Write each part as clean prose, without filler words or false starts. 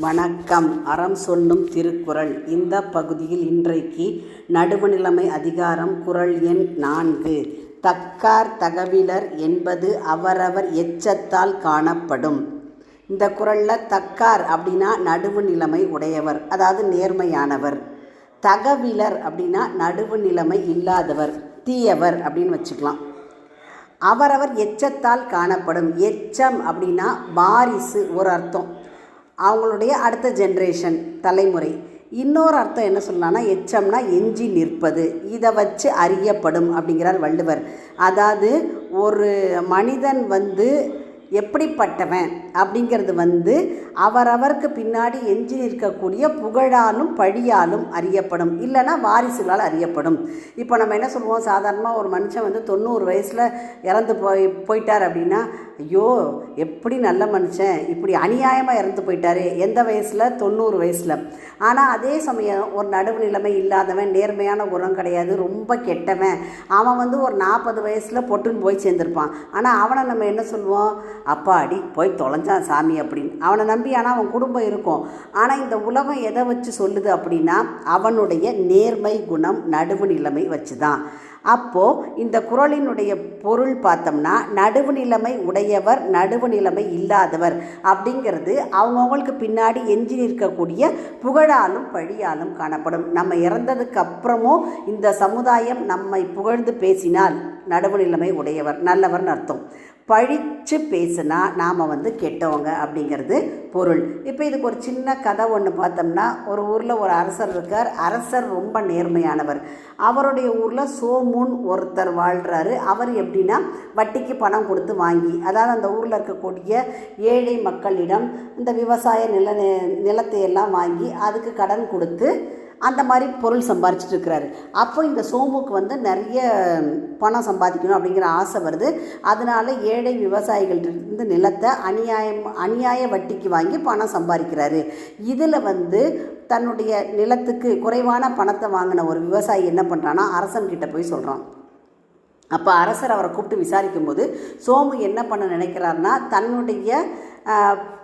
வணக்கம். அறம் சொல்லும் திருக்குறள். இந்த பகுதியில் இன்றைக்கு நடுவுநிலைமை அதிகாரம் குறள் எண் 4. தக்கார் தகவிலர் என்பது அவரவர் எச்சத்தால் காணப்படும். இந்த குறளில் தக்கார் அப்படின்னா நடுவுநிலைமை உடையவர், அதாவது நேர்மையானவர். தகவிலர் அப்படின்னா நடுவுநிலைமை இல்லாதவர், தீயவர் அப்படின்னு வச்சுக்கலாம். அவரவர் எச்சத்தால் காணப்படும். எச்சம் அப்படின்னா வாரிசு ஒரு அர்த்தம், அவங்களுடைய அடுத்த ஜென்ரேஷன் தலைமுறை. இன்னொரு அர்த்தம் என்ன சொல்லலாம்னா எச்சம்னா எஞ்சி நிற்பது, இதை வச்சு அறியப்படும் அப்படிங்கிறார் வள்ளுவர். அதாவது ஒரு மனிதன் எப்படிப்பட்டவன் அப்படிங்கிறது அவரவருக்கு பின்னாடி எஞ்சி நிற்கக்கூடிய புகழாலும் பழியாலும் அறியப்படும், இல்லைன்னா வாரிசுகளால் அறியப்படும். இப்போ நம்ம என்ன சொல்லுவோம், சாதாரணமாக ஒரு மனுஷன் 90 வயசில் இறந்து போயிட்டார் அப்படின்னா, ஐயோ எப்படி நல்ல மனுஷன், இப்படி அநியாயமாக இறந்து போயிட்டாரு. எந்த வயசில்? 90 வயசில். ஆனால் அதே சமயம் ஒரு நடுவுநிலைமை இல்லாதவன், நேர்மையான குணம் கிடையாது, ரொம்ப கெட்டவன், அவன் ஒரு 40 வயசில் பொட்டுன்னு போய் சேர்ந்துருப்பான். ஆனால் அவனை நம்ம என்ன சொல்லுவோம், அப்பாடி போய் தொலைஞ்சான் சாமி அப்படின்னு அவனை நம்பி. ஆனால் அவன் குடும்பம் இருக்கும். ஆனால் இந்த உலகம் எதை வச்சு சொல்லுது அப்படின்னா அவனுடைய நேர்மை குணம் நடுவுநிலைமை வச்சு தான். அப்போது இந்த குறளினுடைய பொருள் பார்த்தோம்னா நடுவுநிலைமை உடையவர், நடுவுநிலைமை இல்லாதவர் அப்படிங்கிறது அவங்கவுங்களுக்கு பின்னாடி எஞ்சி நிற்கக்கூடிய புகழாலும் பழியாலும் காணப்படும். நம்ம இறந்ததுக்கு அப்புறமும் இந்த சமுதாயம் நம்மை புகழ்ந்து பேசினால் நடுவுநிலைமை உடையவர், நல்லவர்னு அர்த்தம். பழிச்சு பேசுனா நாம் கெட்டவங்க அப்படிங்கிறது பொருள். இப்போ இதுக்கு ஒரு சின்ன கதை ஒன்று பார்த்தோம்னா, ஒரு ஊரில் ஒரு அரசர் இருக்கார். அரசர் ரொம்ப நேர்மையானவர். அவருடைய ஊரில் சோமுன் ஒருத்தர் வாழ்கிறாரு. அவர் எப்படின்னா வட்டிக்கு பணம் கொடுத்து வாங்கி, அதாவது அந்த ஊரில் இருக்கக்கூடிய ஏழை மக்களிடம் இந்த விவசாய நிலத்தை எல்லாம் வாங்கி அதுக்கு கடன் கொடுத்து அந்த மாதிரி பொருள் சம்பாரிச்சிட்டு இருக்கிறாரு. அப்போ இந்த சோமுக்கு நிறைய பணம் சம்பாதிக்கணும் அப்படிங்கிற ஆசை வருது. அதனால் ஏழை விவசாயிகள்கிட்ட நிலத்தை அநியாய வட்டிக்கு வாங்கி பணம் சம்பாதிக்கிறாரு. இதில் தன்னுடைய நிலத்துக்கு குறைவான பணத்தை வாங்கின ஒரு விவசாயி என்ன பண்ணுறான்னா அரசன்கிட்ட போய் சொல்கிறான். அப்போ அரசர் அவரை கூப்பிட்டு விசாரிக்கும்போது சோமு என்ன பண்ண நினைக்கிறாருன்னா தன்னுடைய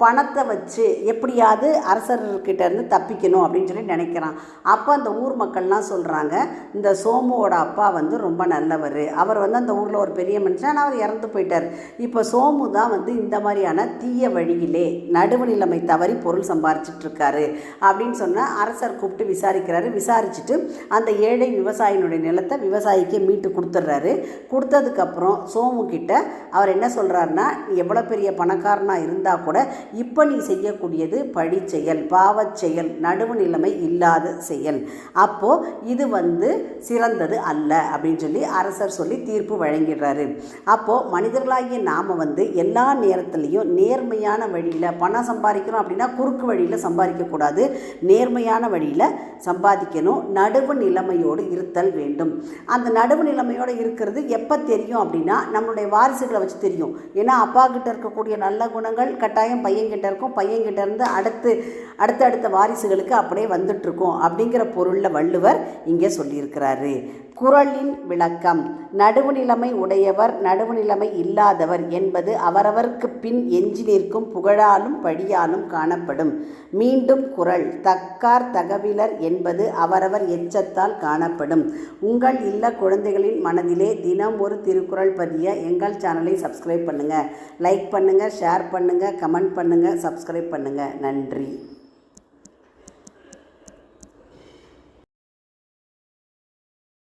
பணத்தை வச்சு எப்படியாவது அரசர்கிட்ட இருந்து தப்பிக்கணும் அப்படின்னு சொல்லி நினைக்கிறான். அப்போ அந்த ஊர் மக்கள்லாம் சொல்கிறாங்க, இந்த சோமுவோட அப்பா ரொம்ப நல்லவர், அவர் அந்த ஊரில் ஒரு பெரிய மனுஷன், ஆனால் அவர் இறந்து போயிட்டார். இப்போ சோமு தான் இந்த மாதிரியான தீய வழியிலே நடுவுநிலைமை தவறி பொருள் சம்பாரிச்சிட்ருக்காரு அப்படின்னு சொன்னால் அரசர் கூப்பிட்டு விசாரிக்கிறாரு. விசாரிச்சுட்டு அந்த ஏழை விவசாயினுடைய நிலத்தை விவசாயிக்கு மீட்டு கொடுத்துட்றாரு. கொடுத்ததுக்கப்புறம் சோமு கிட்ட அவர் என்ன சொல்கிறாருன்னா, எவ்வளோ பெரிய பணக்காரனாக இருந்தால் கூட இப்போ நீ செய்யக்கூடியது பழி செயல், பாவச் செயல், நடுவுநிலைமை இல்லாத செயல். அப்போது இது சிறந்தது அல்ல அப்படின்னு சொல்லி அரசர் சொல்லி தீர்ப்பு வழங்கிடுறாரு. அப்போது மனிதர்களாகிய நாம் எல்லா நேரத்துலையும் நேர்மையான வழியில் பணம் சம்பாதிக்கணும் அப்படின்னா குறுக்கு வழியில் சம்பாதிக்கக்கூடாது, நேர்மையான வழியில் சம்பாதிக்கணும், நடுவு நிலைமையோடு இருத்தல் வேண்டும். அந்த நடுவு நிலைமையோடு இருக்கிறது எப்போ தெரியும் அப்படின்னா நம்மளுடைய வாரிசுகளை வச்சு தெரியும். ஏன்னா அப்பா கிட்ட இருக்கக்கூடிய நல்ல குணங்கள் கட்டாயம் பையன்கிட்ட இருக்கும், பையன்கிட்ட இருந்து அடுத்த வாரிசுகளுக்கு அப்படியே வந்துட்டுருக்கும் அப்படிங்கிற பொருளில் வள்ளுவர் இங்கே சொல்லியிருக்கிறாரு. குறளின் விளக்கம். நடுவுநிலைமை உடையவர், நடுவுநிலைமை இல்லாதவர் என்பது அவரவருக்கு பின் எஞ்சி நிற்கும் புகழாலும் பழியாலும் காணப்படும். மீண்டும் குறள். தக்கார் தகவிலர் என்பது அவரவர் எச்சத்தால் காணப்படும். உங்கள் இல்ல குழந்தைகளின் மனதிலே தினம் ஒரு திருக்குறள் பதிய எங்கள் சேனலை சப்ஸ்கிரைப் பண்ணுங்கள், லைக் பண்ணுங்கள், ஷேர் பண்ணுங்கள், கமெண்ட் பண்ணுங்கள், சப்ஸ்கிரைப் பண்ணுங்கள். நன்றி.